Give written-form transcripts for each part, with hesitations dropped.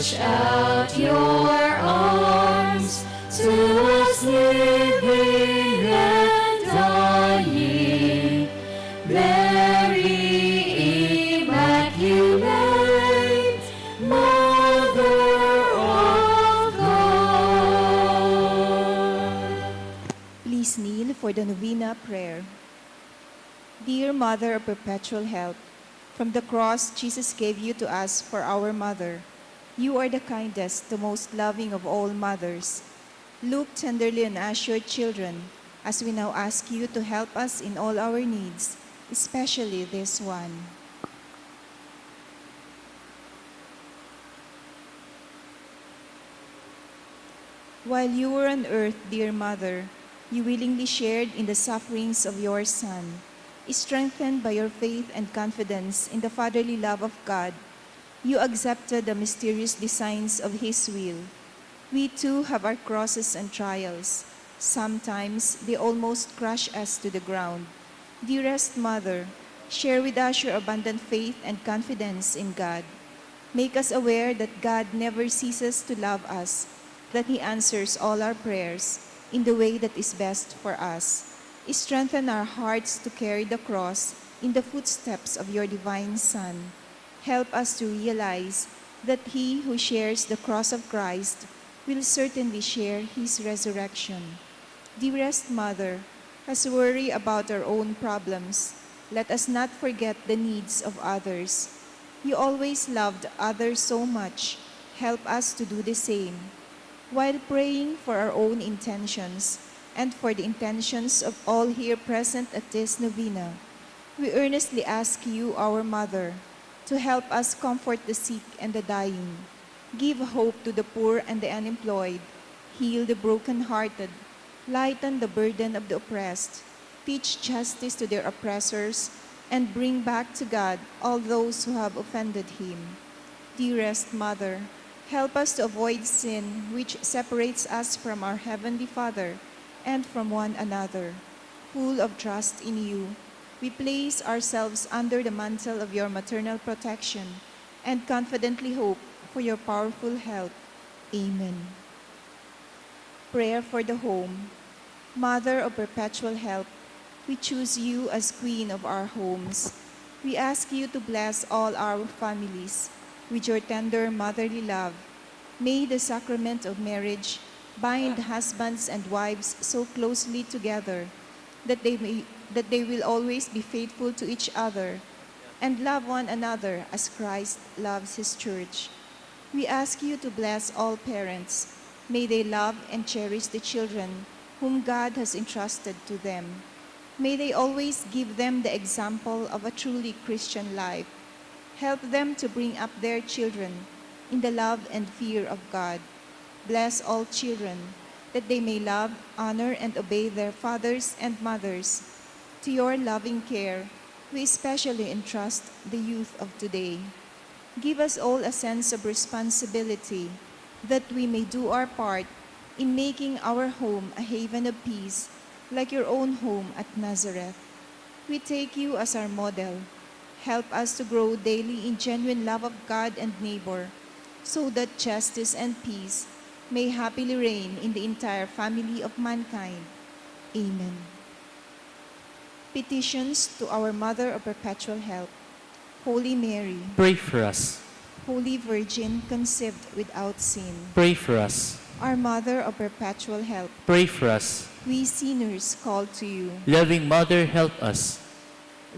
Stretch out your arms to us living and dying, Mary Immaculate, Mother of God. Please kneel for the novena prayer. Dear Mother of Perpetual Help, from the cross Jesus gave you to us for our mother. You are the kindest, the most loving of all mothers. Look tenderly on us, your children, as we now ask you to help us in all our needs, especially this one. While you were on earth, dear Mother, you willingly shared in the sufferings of your Son. Strengthened by your faith and confidence in the fatherly love of God, you accepted the mysterious designs of His will. We too have our crosses and trials. Sometimes they almost crush us to the ground. Dearest Mother, share with us your abundant faith and confidence in God. Make us aware that God never ceases to love us, that He answers all our prayers in the way that is best for us. Strengthen our hearts to carry the cross in the footsteps of your divine Son. Help us to realize that he who shares the cross of Christ will certainly share his resurrection. Dearest Mother, as we worry about our own problems, let us not forget the needs of others. You always loved others so much. Help us to do the same. While praying for our own intentions, and for the intentions of all here present at this novena, we earnestly ask you, our Mother, to help us comfort the sick and the dying, give hope to the poor and the unemployed, heal the brokenhearted, lighten the burden of the oppressed, teach justice to their oppressors, and bring back to God all those who have offended Him. Dearest Mother, help us to avoid sin which separates us from our Heavenly Father and from one another. Full of trust in you, we place ourselves under the mantle of your maternal protection and confidently hope for your powerful help. Amen. Prayer for the home. Mother of Perpetual Help, we choose you as Queen of our homes. We ask you to bless all our families with your tender motherly love. May the sacrament of marriage bind husbands and wives so closely together that they will always be faithful to each other and love one another as Christ loves His church. We ask you to bless all parents. May they love and cherish the children whom God has entrusted to them. May they always give them the example of a truly Christian life. Help them to bring up their children in the love and fear of God. Bless all children, that they may love, honor, and obey their fathers and mothers. To your loving care, we especially entrust the youth of today. Give us all a sense of responsibility, that we may do our part in making our home a haven of peace, like your own home at Nazareth. We take you as our model. Help us to grow daily in genuine love of God and neighbor, so that justice and peace may happily reign in the entire family of mankind. Amen. Petitions to our Mother of Perpetual Help. Holy Mary, Pray for us. Holy Virgin, conceived without sin. Pray for us. Our Mother of Perpetual Help, Pray for us. we sinners call to you, Loving Mother, help us.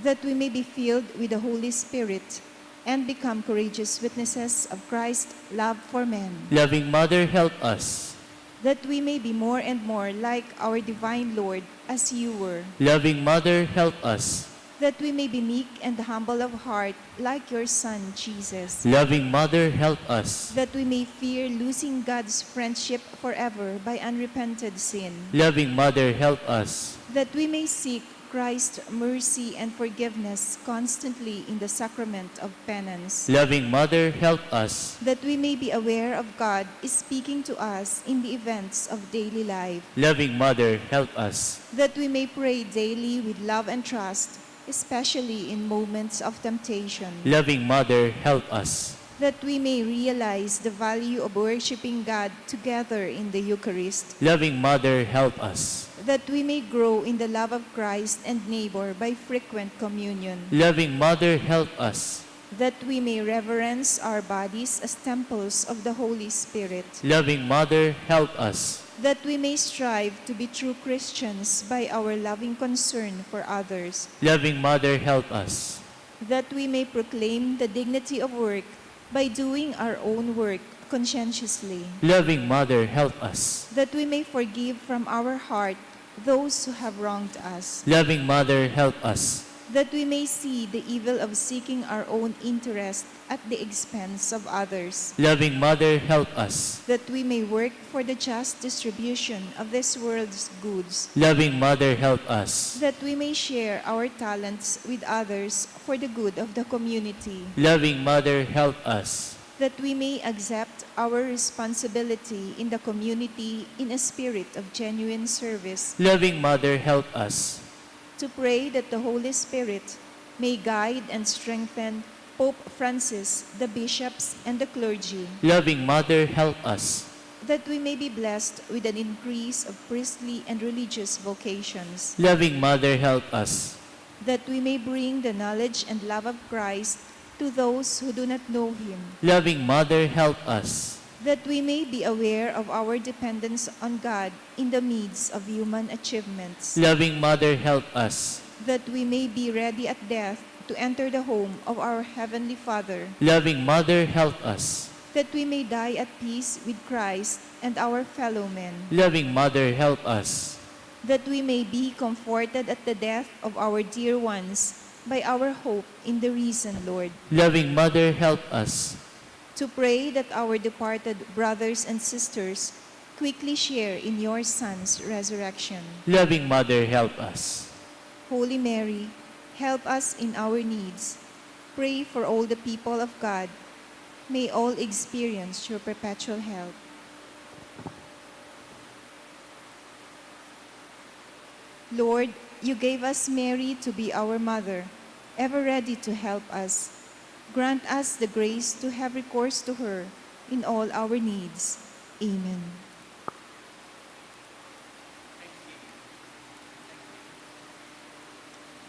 that we may be filled with the Holy Spirit and become courageous witnesses of Christ's love for men, Loving Mother, help us. that we may be more and more like our divine Lord as you were, Loving Mother, help us. that we may be meek and humble of heart like your Son, Jesus, Loving Mother, help us. that we may fear losing God's friendship forever by unrepented sin, Loving Mother, help us. that we may seek Christ's mercy and forgiveness constantly in the sacrament of penance, Loving Mother, help us. that we may be aware of God speaking to us in the events of daily life, Loving Mother, help us. that we may pray daily with love and trust, especially in moments of temptation, Loving Mother, help us. that we may realize the value of worshiping God together in the Eucharist, Loving Mother, help us. that we may grow in the love of Christ and neighbor by frequent communion, Loving Mother, help us. that we may reverence our bodies as temples of the Holy Spirit, Loving Mother, help us. that we may strive to be true Christians by our loving concern for others, Loving Mother, help us. that we may proclaim the dignity of work by doing our own work conscientiously, Loving Mother, help us. that we may forgive from our heart those who have wronged us, Loving Mother, help us. that we may see the evil of seeking our own interest at the expense of others, Loving Mother, help us. that we may work for the just distribution of this world's goods, Loving Mother, help us. that we may share our talents with others for the good of the community, Loving Mother, help us. that we may accept our responsibility in the community in a spirit of genuine service, Loving Mother, help us. to pray that the Holy Spirit may guide and strengthen Pope Francis, the bishops, and the clergy, Loving Mother, help us. that we may be blessed with an increase of priestly and religious vocations, Loving Mother, help us. that we may bring the knowledge and love of Christ to those who do not know Him, Loving Mother, help us. that we may be aware of our dependence on God in the midst of human achievements, Loving Mother, help us. that we may be ready at death to enter the home of our Heavenly Father, Loving Mother, help us. that we may die at peace with Christ and our fellow men, Loving Mother, help us. that we may be comforted at the death of our dear ones by our hope in the risen Lord, Loving Mother, help us. to pray that our departed brothers and sisters quickly share in your Son's resurrection. Loving Mother, help us. Holy Mary, help us in our needs. Pray for all the people of God. May all experience your perpetual help. Lord, you gave us Mary to be our mother, ever ready to help us. Grant us the grace to have recourse to her in all our needs. Amen.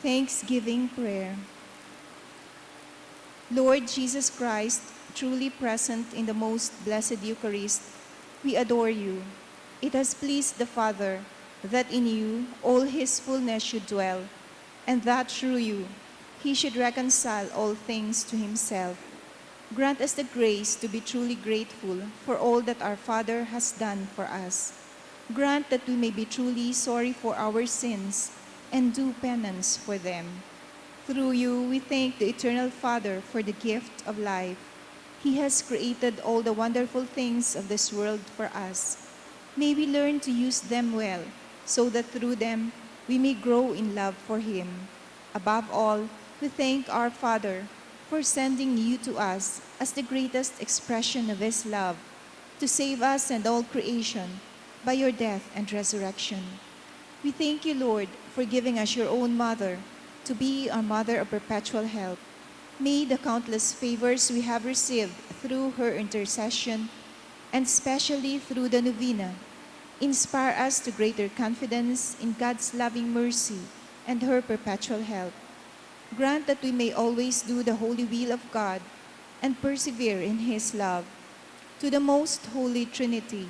Thanksgiving Prayer. Lord Jesus Christ, truly present in the most blessed Eucharist, we adore you. It has pleased the Father that in you all his fullness should dwell, and that through you he should reconcile all things to himself. Grant us the grace to be truly grateful for all that our Father has done for us. Grant that we may be truly sorry for our sins and do penance for them. Through you, we thank the Eternal Father for the gift of life. He has created all the wonderful things of this world for us. May we learn to use them well, so that through them we may grow in love for Him. Above all, we thank our Father for sending you to us as the greatest expression of His love, to save us and all creation by your death and resurrection. We thank you, Lord, for giving us your own mother to be our mother of perpetual help. May the countless favors we have received through her intercession, and especially through the novena, inspire us to greater confidence in God's loving mercy and her perpetual help. Grant that we may always do the holy will of God and persevere in His love. To the most holy Trinity,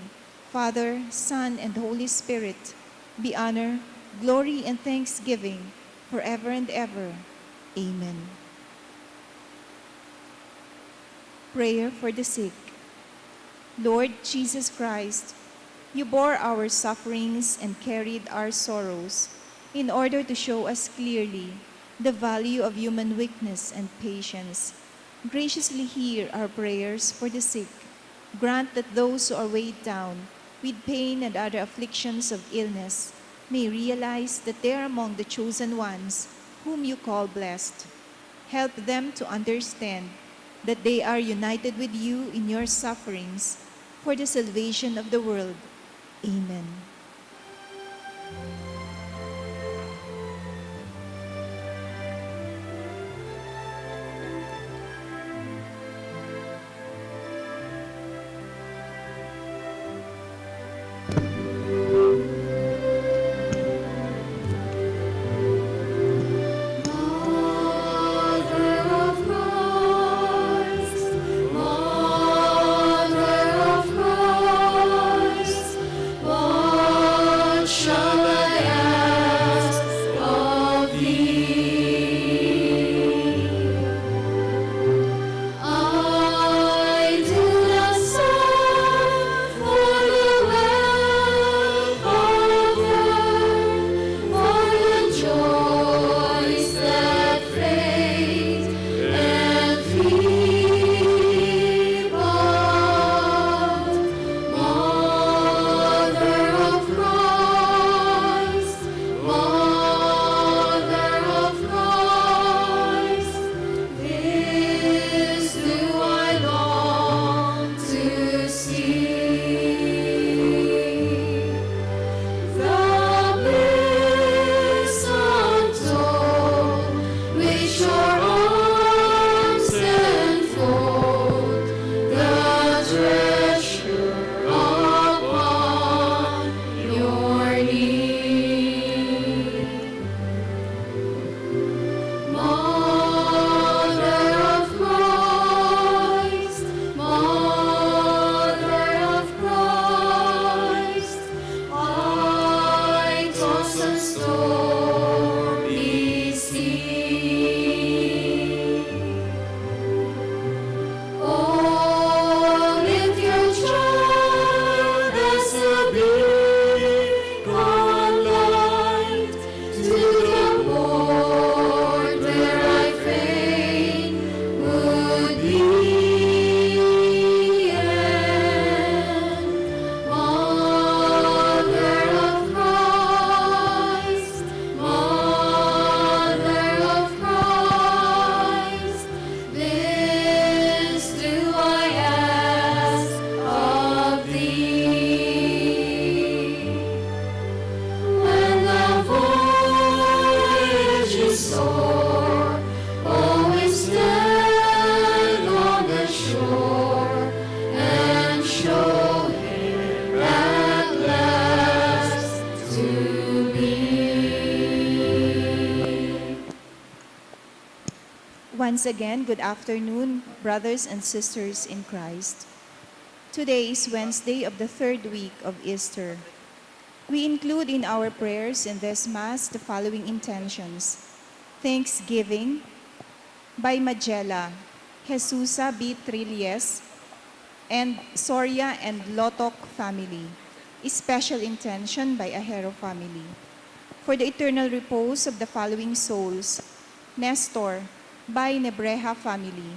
Father, Son, and Holy Spirit, be honor, glory, and thanksgiving forever and ever. Amen. Prayer for the sick. Lord Jesus Christ, you bore our sufferings and carried our sorrows in order to show us clearly the value of human weakness and patience. Graciously hear our prayers for the sick. Grant that those who are weighed down with pain and other afflictions of illness may realize that they are among the chosen ones whom you call blessed. Help them to understand that they are united with you in your sufferings for the salvation of the world. Amen. Once again, good afternoon, brothers and sisters in Christ. Today is Wednesday of the third week of Easter. We include in our prayers in this Mass the following intentions. Thanksgiving by Magella, Jesusa B. Trilles, and Soria and Lotok family. A special intention by Ahero family. For the eternal repose of the following souls, Nestor by Nebreja family,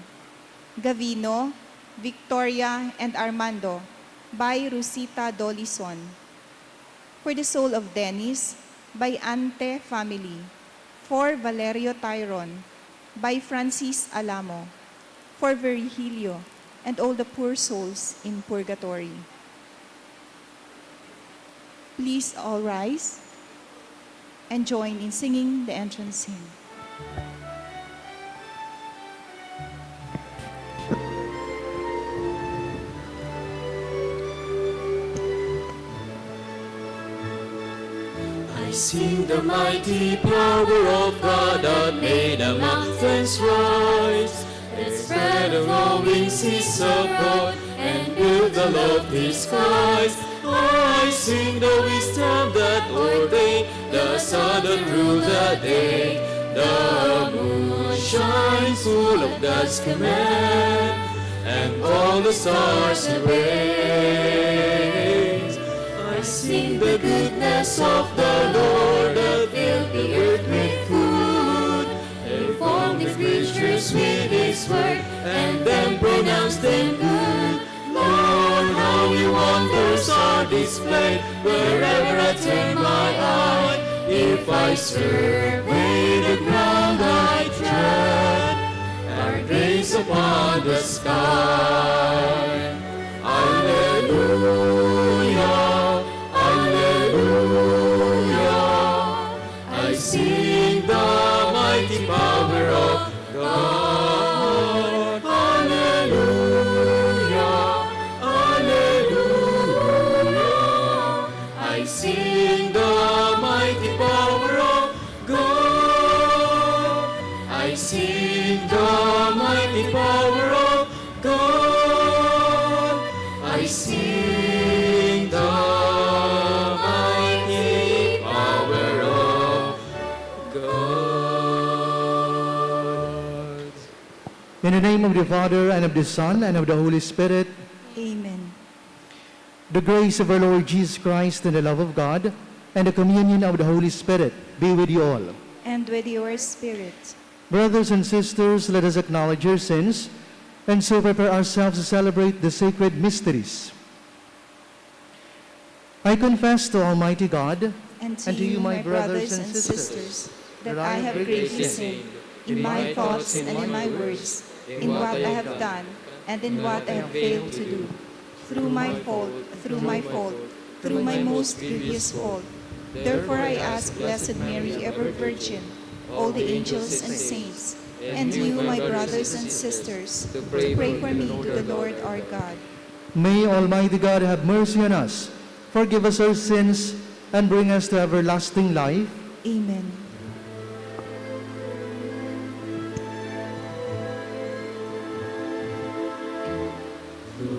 Gavino, Victoria, and Armando by Rosita Dolison. For the soul of Dennis by Ante family. For Valerio Tyron by Francis Alamo. For Virgilio and all the poor souls in purgatory. Please all rise and join in singing the entrance hymn. I sing the mighty power of God that made the mountains rise, and spread the flowing seas abroad, and built the lofty skies. I sing the wisdom that ordained the sun that ruled the day. The moon shines full of God's command, and all the stars he raised. I sing the goodness of the Lord that filled the earth with food, and formed the creatures with his word, and then pronounced them good. Lord, how your wonders are displayed wherever I turn my eye. If I survey the ground I tread, our grace upon the sky. Alleluia, alleluia. I sing the mighty power of God. Sing the mighty power of God. I sing the mighty power of God. I sing the mighty power of God. In the name of the Father, and of the Son, and of the Holy Spirit. Amen. The grace of our Lord Jesus Christ and the love of God and the communion of the Holy Spirit be with you all. And with your spirit. Brothers and sisters, let us acknowledge our sins and so prepare ourselves to celebrate the sacred mysteries. I confess to Almighty God And to you, my brothers and sisters, that I have greatly sinned in my thoughts and in my words, in what I have done and in what I have failed to do. Through my fault, through my most grievous fault. Therefore I ask Blessed Mary, ever Virgin, all the angels and saints, and you, my brothers and sisters, to pray for me to the Lord our God. May Almighty God have mercy on us, forgive us our sins, and bring us to everlasting life. Amen.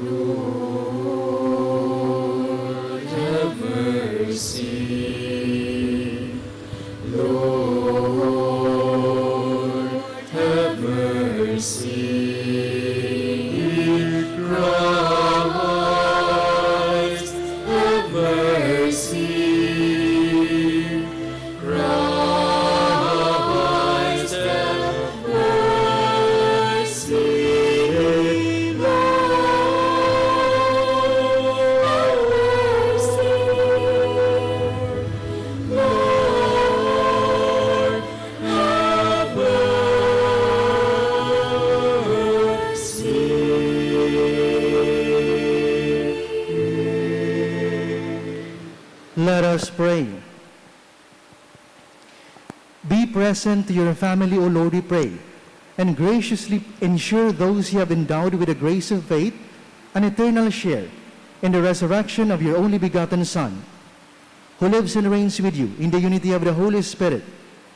Lord, have mercy. Christ, have mercy. Christ, have mercy. Lord, have Let us pray. Be present to your family, O Lord, we pray, and graciously ensure those you have endowed with the grace of faith an eternal share in the resurrection of your only begotten Son, who lives and reigns with you in the unity of the Holy Spirit,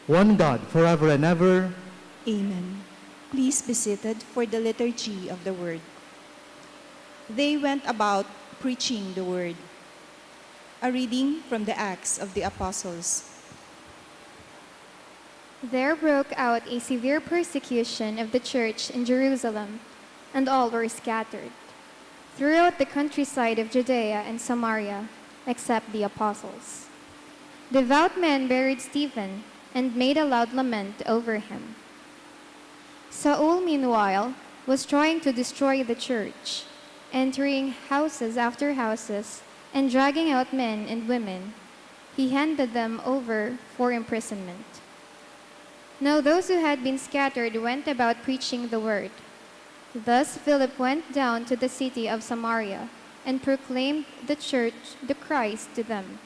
one God, forever and ever. Amen. Please be seated for the liturgy of the word. They went about preaching the word. A reading from the Acts of the Apostles. There broke out a severe persecution of the church in Jerusalem, and all were scattered throughout the countryside of Judea and Samaria, except the apostles. Devout men buried Stephen and made a loud lament over him. Saul, meanwhile, was trying to destroy the church, entering houses after houses and dragging out men and women. He handed them over for imprisonment. Now those who had been scattered went about preaching the word. Thus Philip went down to the city of Samaria and proclaimed the church, the Christ, to them.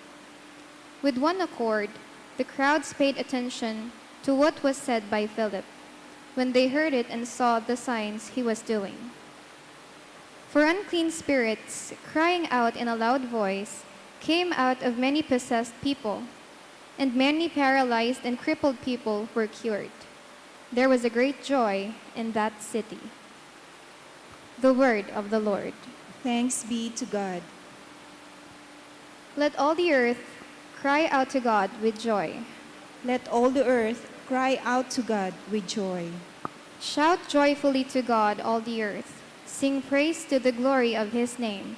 With one accord, the crowds paid attention to what was said by Philip when they heard it and saw the signs he was doing. For unclean spirits, crying out in a loud voice, came out of many possessed people, and many paralyzed and crippled people were cured. There was a great joy in that city. The word of the Lord. Thanks be to God. Let all the earth cry out to God with joy. Let all the earth cry out to God with joy. Shout joyfully to God, all the earth. Sing praise to the glory of his name.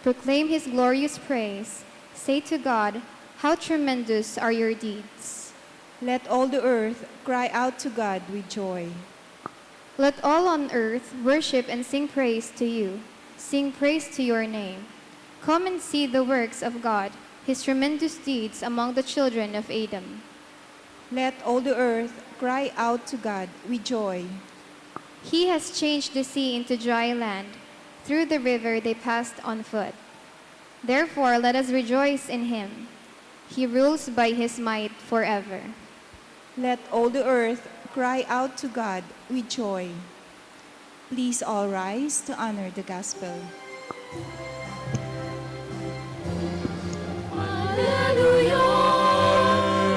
Proclaim his glorious praise. Say to God, how tremendous are your deeds. Let all the earth cry out to God with joy. Let all on earth worship and sing praise to you. Sing praise to your name. Come and see the works of God, his tremendous deeds among the children of Adam. Let all the earth cry out to God with joy. He has changed the sea into dry land. Through the river they passed on foot. Therefore let us rejoice in him. He rules by his might forever. Let all the earth cry out to God with joy. Please all rise to honor the gospel. Alleluia,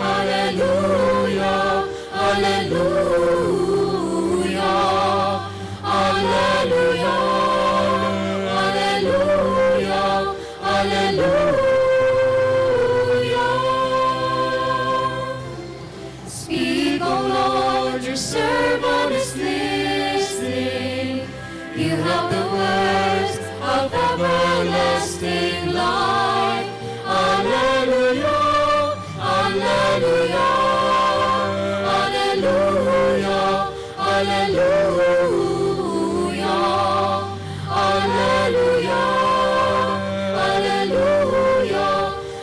alleluia, alleluia, alleluia, alleluia, alleluia. Speak, O Lord, your servant is listening. You have the words of everlasting life. Alleluia, alleluia, alleluia, alleluia, alleluia, alleluia,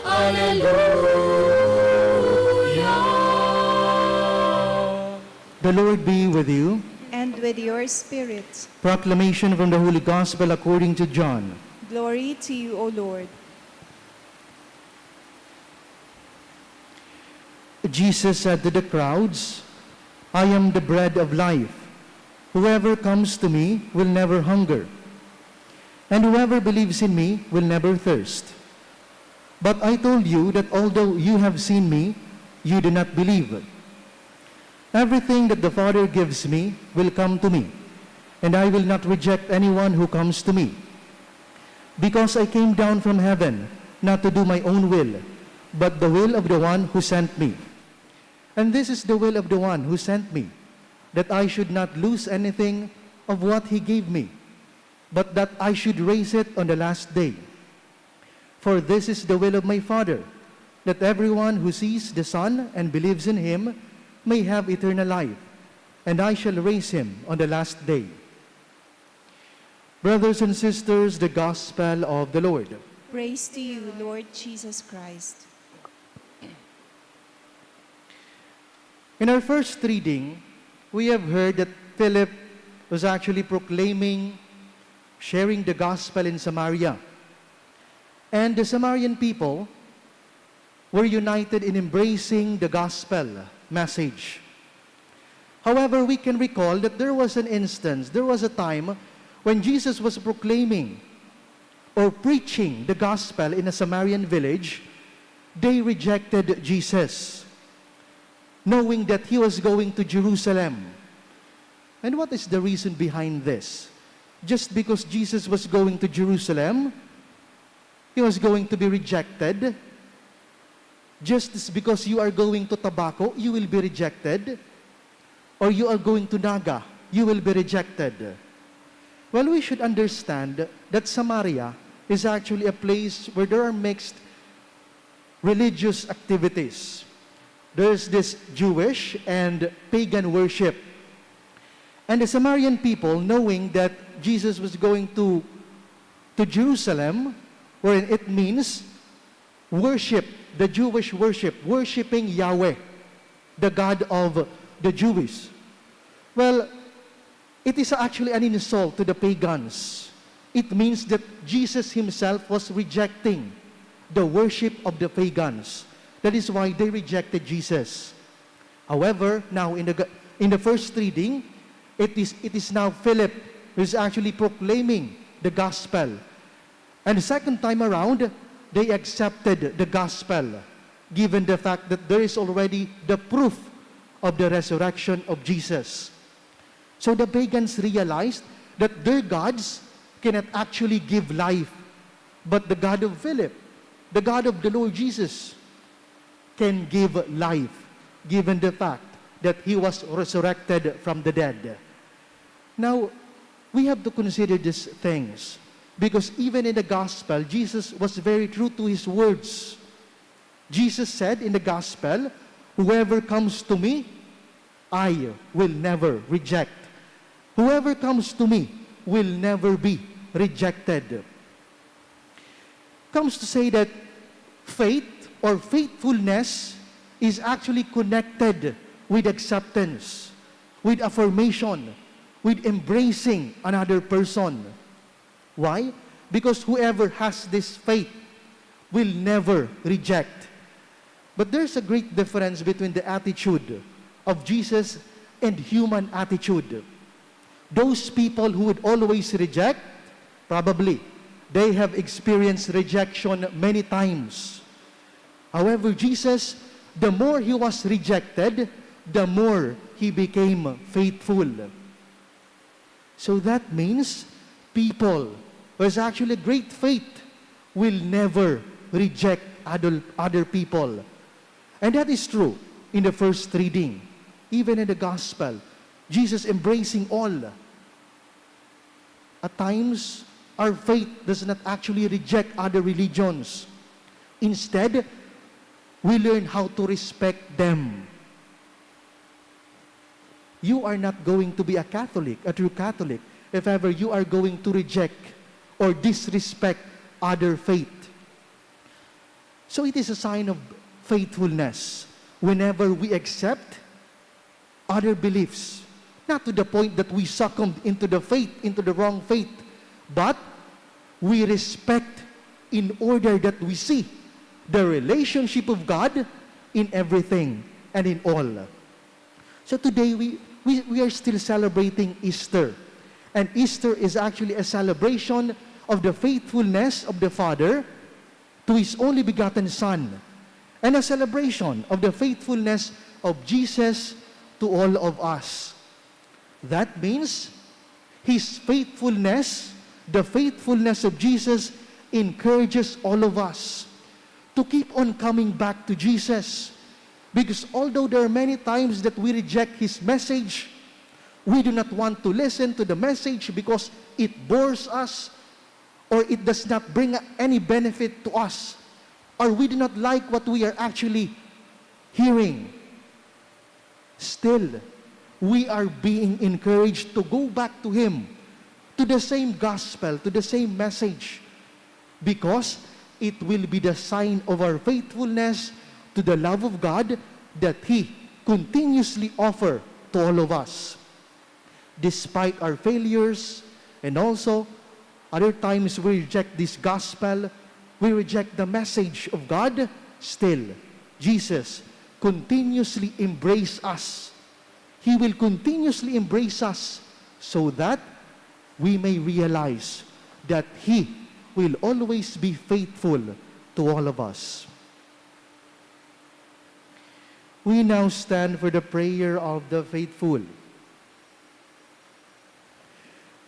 alleluia. The Lord be with you. And with your spirit. Proclamation from the Holy Gospel according to John. Glory to you, O Lord. Jesus said to the crowds, I am the bread of life. Whoever comes to me will never hunger, and whoever believes in me will never thirst. But I told you that although you have seen me, you do not believe. Everything that the Father gives me will come to me, and I will not reject anyone who comes to me. Because I came down from heaven, not to do my own will, but the will of the one who sent me. And this is the will of the one who sent me, that I should not lose anything of what he gave me, but that I should raise it on the last day. For this is the will of my Father, that everyone who sees the Son and believes in him may have eternal life, and I shall raise him on the last day. Brothers and sisters, the Gospel of the Lord. Praise to you, Lord Jesus Christ. In our first reading, we have heard that Philip was actually proclaiming, sharing the gospel in Samaria. And the Samaritan people were united in embracing the gospel message. However, we can recall that there was an instance, there was a time when Jesus was proclaiming or preaching the gospel in a Samaritan village. They rejected Jesus, knowing that he was going to Jerusalem. And what is the reason behind this? Just because Jesus was going to Jerusalem, he was going to be rejected. Just as because you are going to Tabaco, you will be rejected. Or you are going to Naga, you will be rejected. Well, we should understand that Samaria is actually a place where there are mixed religious activities. There's this Jewish and pagan worship. And the Samaritan people, knowing that Jesus was going to Jerusalem, wherein it means worship, the Jewish worship, worshiping Yahweh, the God of the Jews. Well, it is actually an insult to the pagans. It means that Jesus himself was rejecting the worship of the pagans. That is why they rejected Jesus. However, now in the first reading, it is now Philip who is actually proclaiming the gospel. And the second time around, they accepted the gospel, given the fact that there is already the proof of the resurrection of Jesus. So the pagans realized that their gods cannot actually give life, but the God of Philip, the God of the Lord Jesus, can give life, given the fact that he was resurrected from the dead. Now, we have to consider these things, because even in the gospel, Jesus was very true to his words. Jesus said in the gospel, "Whoever comes to me, I will never reject. Whoever comes to me will never be rejected." Comes to say that faith or faithfulness is actually connected with acceptance, with affirmation, with embracing another person. Why? Because whoever has this faith will never reject. But there's a great difference between the attitude of Jesus and human attitude. Those people who would always reject, probably, they have experienced rejection many times. However, Jesus, the more he was rejected, the more he became faithful. So that means people who has actually great faith will never reject other people. And that is true in the first reading. Even in the gospel, Jesus embracing all. At times, our faith does not actually reject other religions. Instead, we learn how to respect them. You are not going to be a Catholic, a true Catholic, if ever you are going to reject or disrespect other faith. So it is a sign of faithfulness whenever we accept other beliefs. Not to the point that we succumbed into the faith, into the wrong faith, but we respect in order that we see the relationship of God in everything and in all. So today we are still celebrating Easter. And Easter is actually a celebration of the faithfulness of the Father to his only begotten Son, and a celebration of the faithfulness of Jesus to all of us. That means his faithfulness, the faithfulness of Jesus, encourages all of us to keep on coming back to Jesus. Because although there are many times that we reject his message, we do not want to listen to the message because it bores us, or it does not bring any benefit to us, or we do not like what we are actually hearing. Still, we are being encouraged to go back to him, to the same gospel, to the same message, because it will be the sign of our faithfulness to the love of God that he continuously offers to all of us. Despite our failures, and also other times we reject this gospel, we reject the message of God, still, Jesus continuously embraces us. He will continuously embrace us so that we may realize that he will always be faithful to all of us. We now stand for the prayer of the faithful.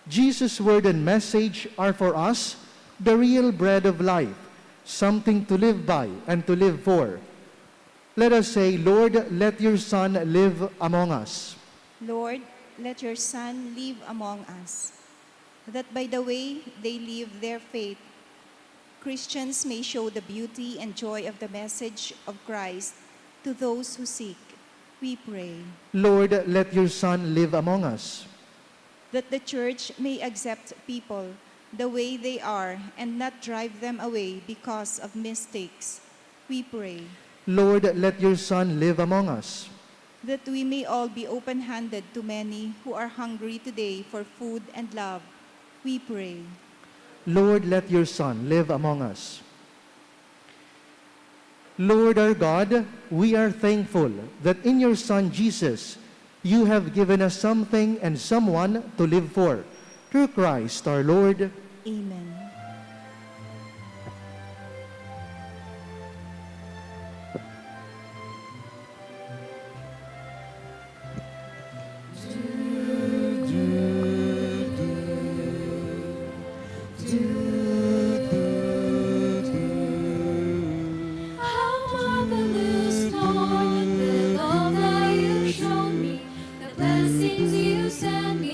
Jesus' word and message are for us the real bread of life, something to live by and to live for. Let us say, Lord, let your Son live among us. Lord, let your Son live among us, that by the way they live their faith, Christians may show the beauty and joy of the message of Christ to those who seek. We pray. Lord, let your Son live among us. That the Church may accept people the way they are and not drive them away because of mistakes. We pray. Lord, let your Son live among us. That we may all be open-handed to many who are hungry today for food and love. We pray. Lord, let your Son live among us. Lord our God, we are thankful that in your Son Jesus, you have given us something and someone to live for. Through Christ our Lord. Amen. How marvelous, Lord, the love that you show me, the blessings you send me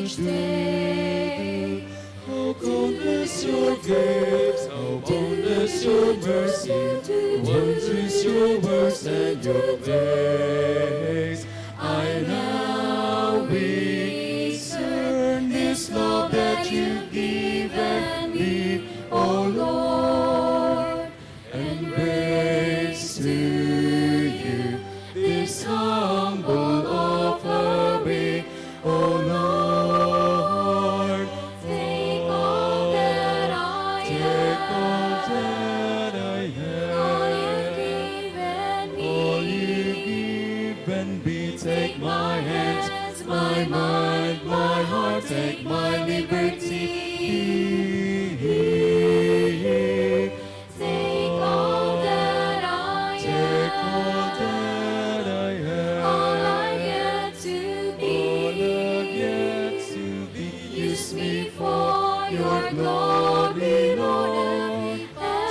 each day. How countless your gifts, how boundless your mercy, wondrous your works and your grace. I now discern this love that you've given me, O Lord, and raise to you this humble offering, O Lord. Take all that I am, all you've given me. Take my hands, my mind, my heart, take my liberty. Take all that I am, all I get to be. Use me for your glory, Lord.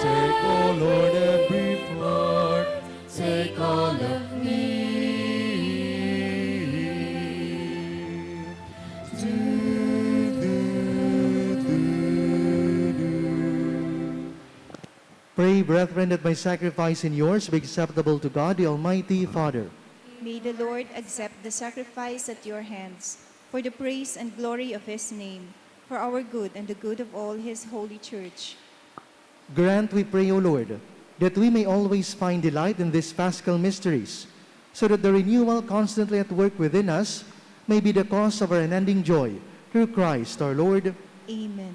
Take, oh Lord, every part. Take all of me. Pray, brethren, that my sacrifice and yours be acceptable to God, the Almighty Father. May the Lord accept the sacrifice at your hands for the praise and glory of his name, for our good and the good of all his holy church. Grant, we pray, O Lord, that we may always find delight in these paschal mysteries, so that the renewal constantly at work within us may be the cause of our unending joy. Through Christ our Lord. Amen.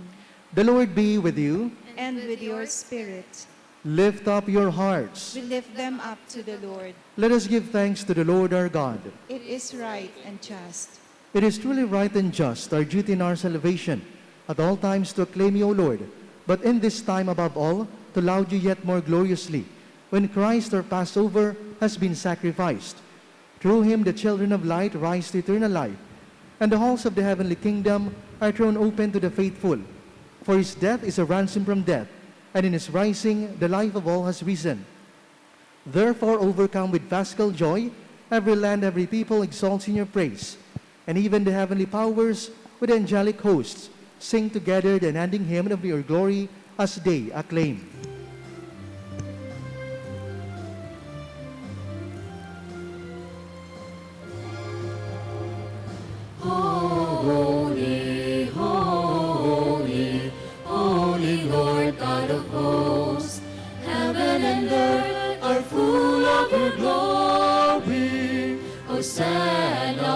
The Lord be with you. And with your spirit, Lift up your hearts. we lift them up to the Lord. Let us give thanks to the Lord our God. It is right and just. It is truly right and just, our duty and our salvation, at all times to acclaim you, O Lord, but in this time above all, to laud you yet more gloriously, when Christ our Passover has been sacrificed. Through him the children of light rise to eternal life, and the halls of the heavenly kingdom are thrown open to the faithful. For his death is a ransom from death, and in his rising the life of all has risen. Therefore, overcome with paschal joy, every land, every people exalts in your praise, and even the heavenly powers with angelic hosts sing together the unending hymn of your glory as they acclaim. Holy, holy, holy Lord God of hosts, heaven and earth are full of your glory. Hosanna,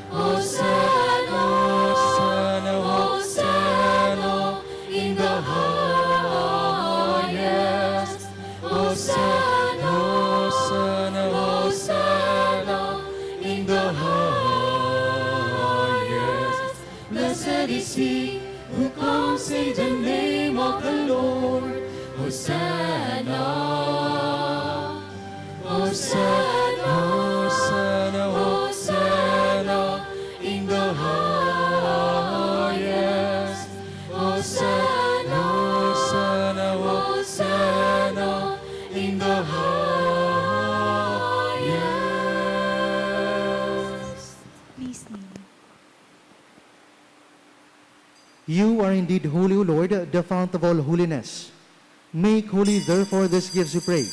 Hosanna, Hosanna, Hosanna in the highest. Hosanna, Hosanna, Hosanna in the highest. Blessed is he who comes in the name of the Lord. Hosanna, Hosanna, Hosanna, Hosanna in the highest. You are indeed holy, O Lord, the fount of all holiness. Make holy, therefore, these gifts, we pray,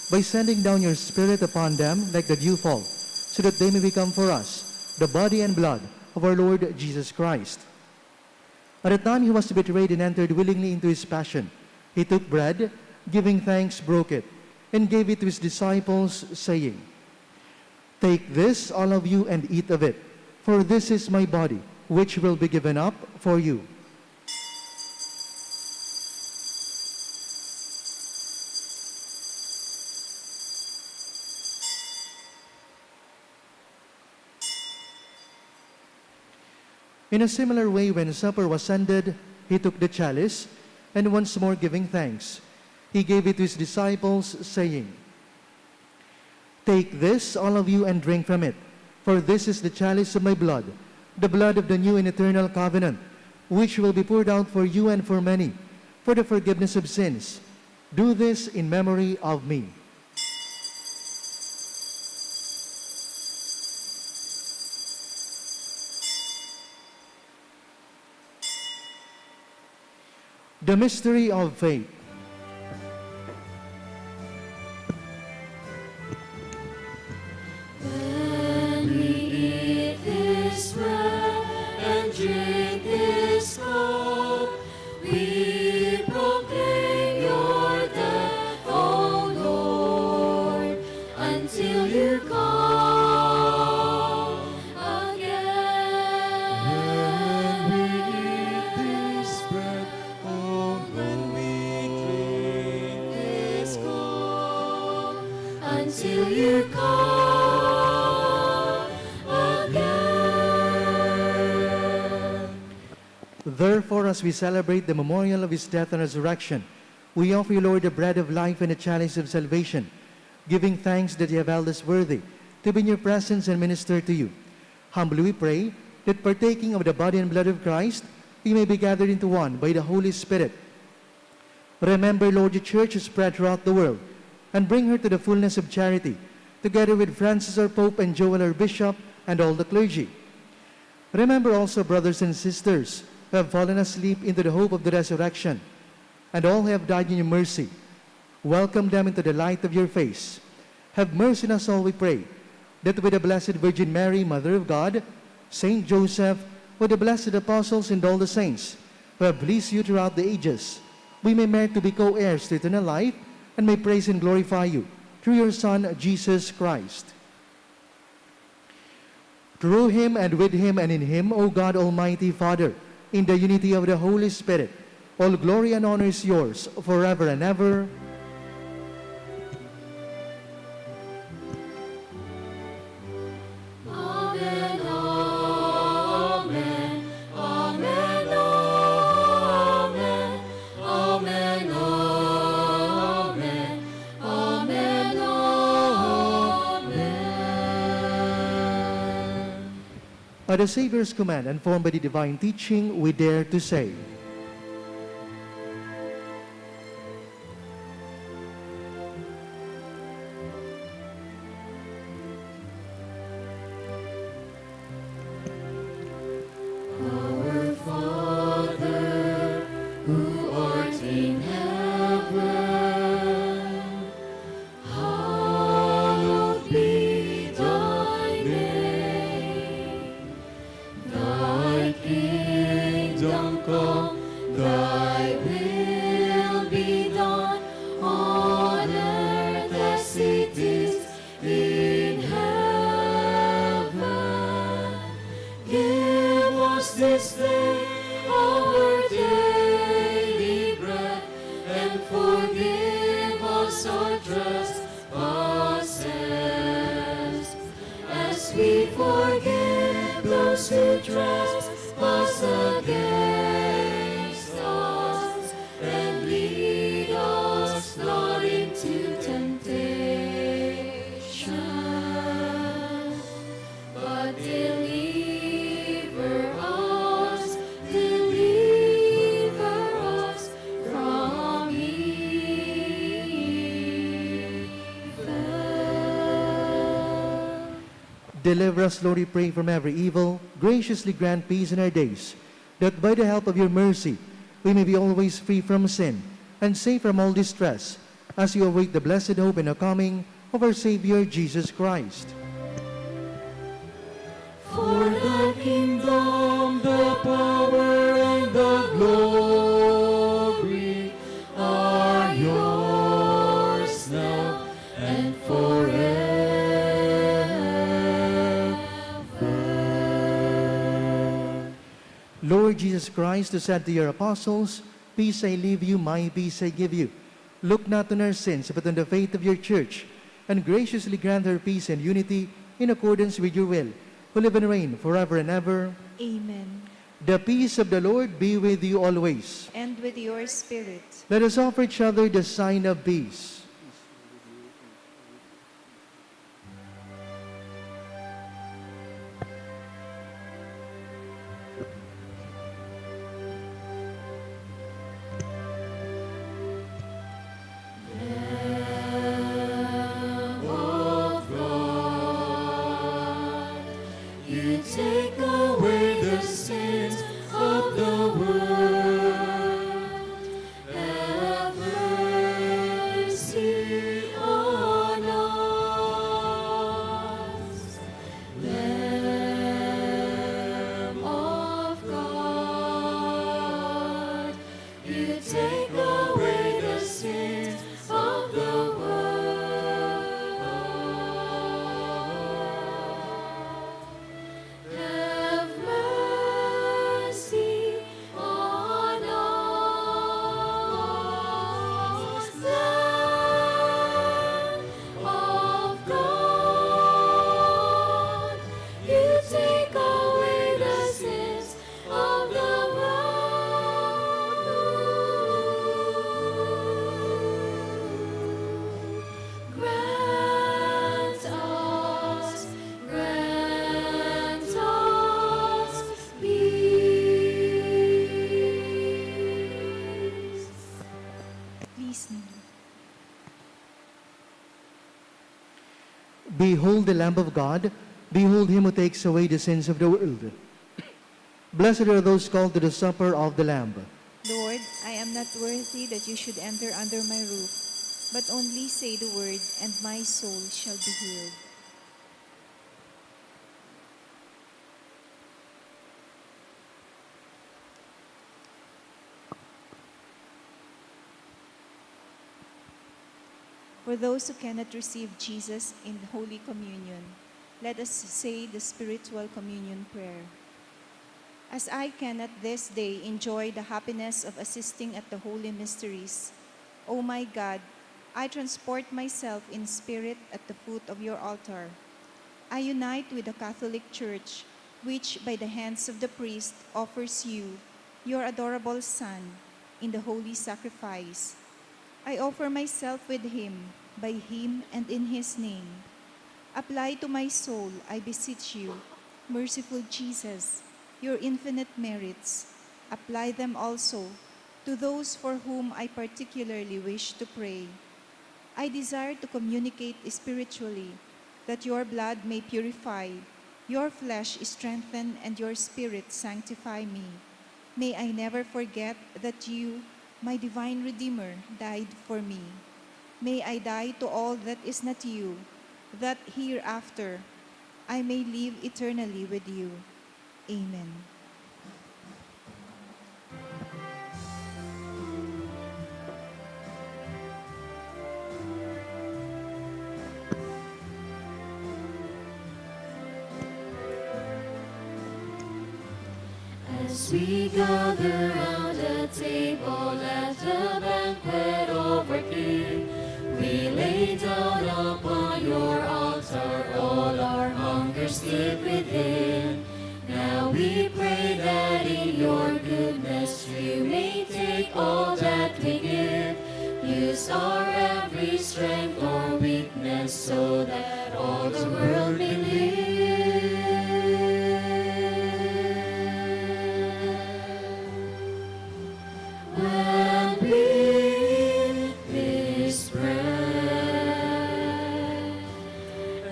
by sending down your Spirit upon them like the dewfall, so that they may become for us the body and blood of our Lord Jesus Christ. At the time he was betrayed and entered willingly into his passion, he took bread, giving thanks, broke it, and gave it to his disciples, saying, "Take this, all of you, and eat of it, for this is my body, which will be given up for you." In a similar way, when supper was ended, he took the chalice, and once more giving thanks, he gave it to his disciples, saying, "Take this, all of you, and drink from it, for this is the chalice of my blood, the blood of the new and eternal covenant, which will be poured out for you and for many, for the forgiveness of sins. Do this in memory of me." The mystery of faith. When we eat this bread and drink this cup, we proclaim your death, O Lord, until you come again. When we eat this bread, when we drink this cup, until you come again. Therefore, as we celebrate the memorial of his death and resurrection, we offer you, Lord, the bread of life and the chalice of salvation, giving thanks that you have held us worthy to be in your presence and minister to you. Humbly we pray that partaking of the body and blood of Christ, we may be gathered into one by the Holy Spirit. Remember, Lord, your church is spread throughout the world, and bring her to the fullness of charity, together with Francis our Pope and Joel our Bishop and all the clergy. Remember also brothers and sisters who have fallen asleep into the hope of the resurrection, and all who have died in your mercy. Welcome them into the light of your face. Have mercy on us all, we pray, that with the Blessed Virgin Mary, Mother of God, Saint Joseph, with the blessed apostles and all the saints who have pleased you throughout the ages, we may merit to be co-heirs to eternal life, and may praise and glorify you through your Son, Jesus Christ. Through him and with him and in him, O God, Almighty Father, in the unity of the Holy Spirit, all glory and honor is yours forever and ever. Amen, amen, amen, amen, amen, amen, amen. At the Savior's command, and formed by the divine teaching, we dare to say, Our Father, who art in heaven, hallowed be thy name. Thy kingdom come, thy will be done, on earth as it is in heaven. Give us this day our daily bread, and forgive us our trespasses, as we forgive those who trespass against us. And lead us not into temptation, but deliver us from evil. deliver us, Lord, we pray, from every evil. Graciously grant peace in our days, that by the help of your mercy we may be always free from sin and safe from all distress, as you await the blessed hope and the coming of our Savior Jesus Christ. For the kingdom, the power, and the glory are yours now and forever. Lord Jesus Christ, who said to your apostles, "Peace I leave you, my peace I give you," look not on our sins, but on the faith of your church, and graciously grant her peace and unity in accordance with your will, who live and reign forever and ever. Amen. The peace of the Lord be with you always. And with your spirit. Let us offer each other the sign of peace. Lamb of God, you take away the sins of the world. Have mercy on us. Lamb of God, you take away the sins of the world. Have mercy on us. Lamb of God, you take away the sins of the world. Grant us peace. Please kneel. Behold the Lamb of God. Behold him who takes away the sins of the world. Blessed are those called to the supper of the Lamb. Lord, I am not worthy that you should enter under my roof, but only say the word, and my soul shall be healed. For those who cannot receive Jesus in Holy Communion, let us say the spiritual communion prayer. As I can at this day enjoy the happiness of assisting at the holy mysteries, O my God, I transport myself in spirit at the foot of your altar. I unite with the Catholic Church, which by the hands of the priest offers you, your adorable Son, in the holy sacrifice. I offer myself with him, by him, and in his name. Apply to my soul, I beseech you, merciful Jesus, your infinite merits. Apply them also to those for whom I particularly wish to pray. I desire to communicate spiritually, that your blood may purify, your flesh strengthen, and your spirit sanctify me. May I never forget that you, my divine Redeemer, died for me. May I die to all that is not you, that hereafter I may live eternally with you. Amen. As we gather round the table at the banquet of our King, we lay down upon your altar all our hungers deep within. Now we pray that in your goodness you may take all that we give. Use our every strength or weakness so that all the world may live. When we eat this bread,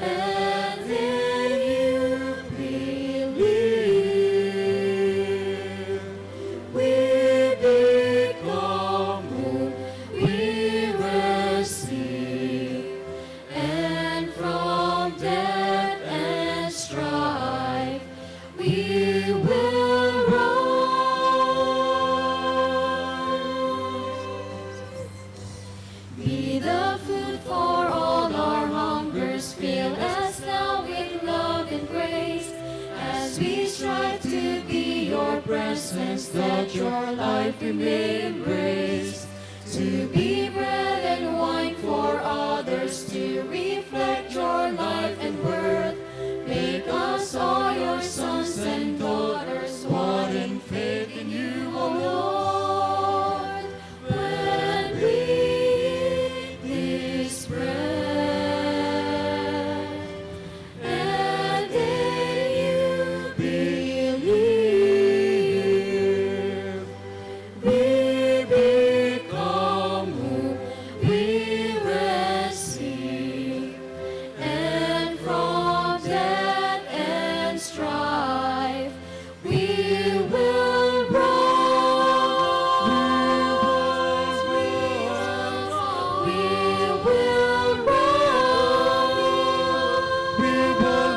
and then you believe that your life we may embrace, to be bread and wine for others, to reflect your life and worth. Make us all your sons and daughters, one in faith in you, O Lord. When we eat this bread and in you believe, we become who we receive, and from death and strife we will rise. We will rise. We will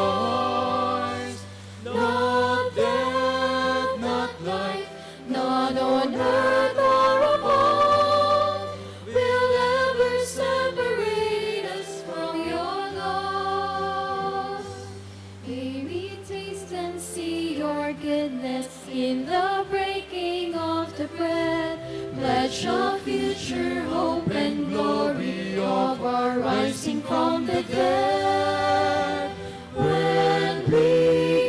rise. Not death, not life, not on earth or above, will ever separate us from your love. May we taste and see your goodness in the breaking of the bread, pledge of future hope and glory of our rising from the dead. When we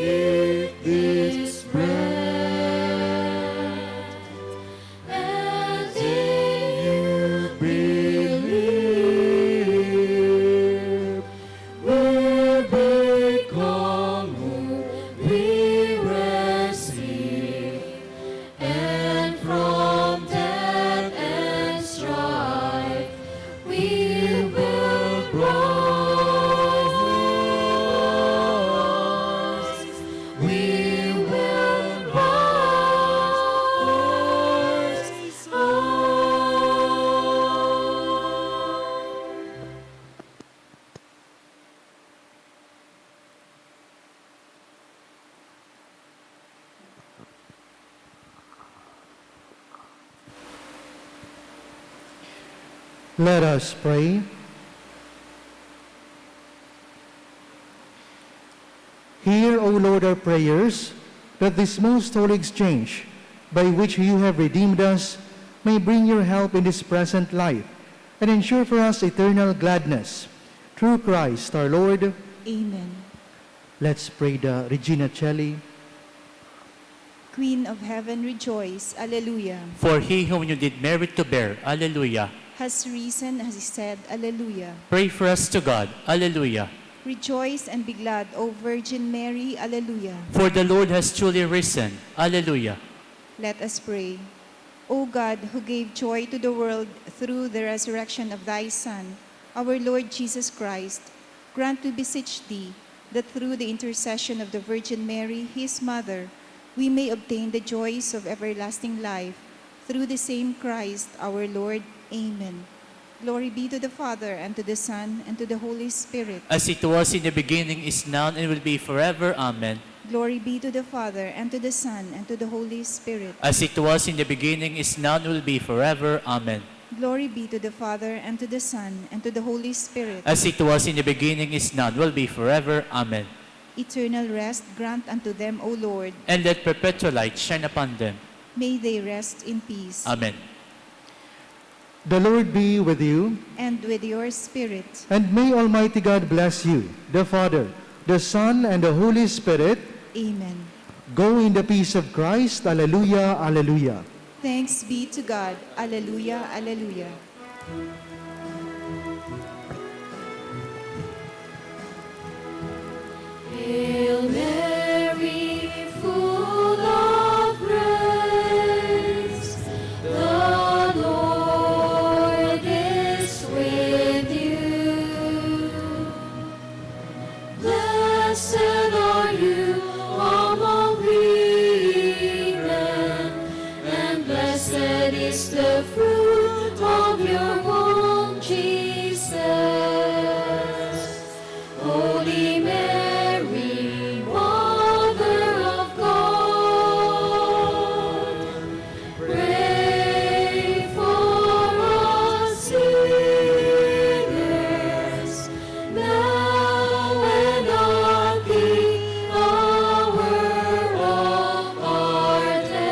eat this bread and in you believe, we become who we receive, and from death and strife we will rise. We will rise. Let us pray. Hear, O Lord, our prayers, that this most holy exchange, by which you have redeemed us, may bring your help in this present life, and ensure for us eternal gladness. Through Christ our Lord. Amen. Let's pray the Regina Coeli. Queen of heaven, rejoice. Alleluia. For he whom you did merit to bear, alleluia. Has risen, as he said, Alleluia. Pray for us to God, alleluia. Rejoice and be glad, O Virgin Mary, Alleluia. For the Lord has truly risen, alleluia. Let us pray. O God, who gave joy to the world through the resurrection of thy Son, our Lord Jesus Christ, grant, we beseech thee, that through the intercession of the Virgin Mary, his mother, we may obtain the joys of everlasting life. Through the same Christ, our Lord. Amen. Glory be to the Father, and to the Son, and to the Holy Spirit. As it was in the beginning, is now, and will be forever. Amen. Glory be to the Father, and to the Son, and to the Holy Spirit. As it was in the beginning, is now, and will be forever. Amen. Glory be to the Father, and to the Son, and to the Holy Spirit. As it was in the beginning, is now, and will be forever. Amen. Eternal rest grant unto them, O Lord. And let perpetual light shine upon them. May they rest in peace. Amen. The Lord be with you, And with your spirit. and may Almighty God bless you, the Father, the Son, and the Holy Spirit. Amen. Go in the peace of Christ. Alleluia, alleluia. Thanks be to God. Alleluia, alleluia. Hail Mary, full of grace, the Lord is with you. Blessed are you among women, and blessed is the fruit of your womb, Jesus. Holy Mary, Mother of God, pray for us sinners, now and at the hour of our death.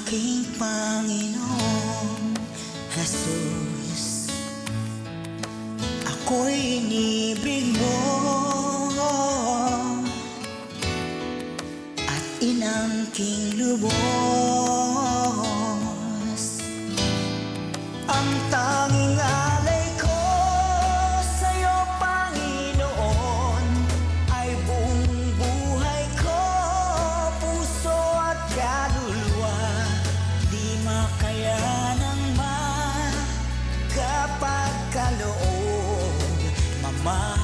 aking Panginoong Jesus. Ako'y inibig mo at inangking lubos. Ang tanging alay ko sa'yo, Panginoon, ay buong buhay ko, puso at kaluluwa. Di makayanang magkapagkaloob, Mama.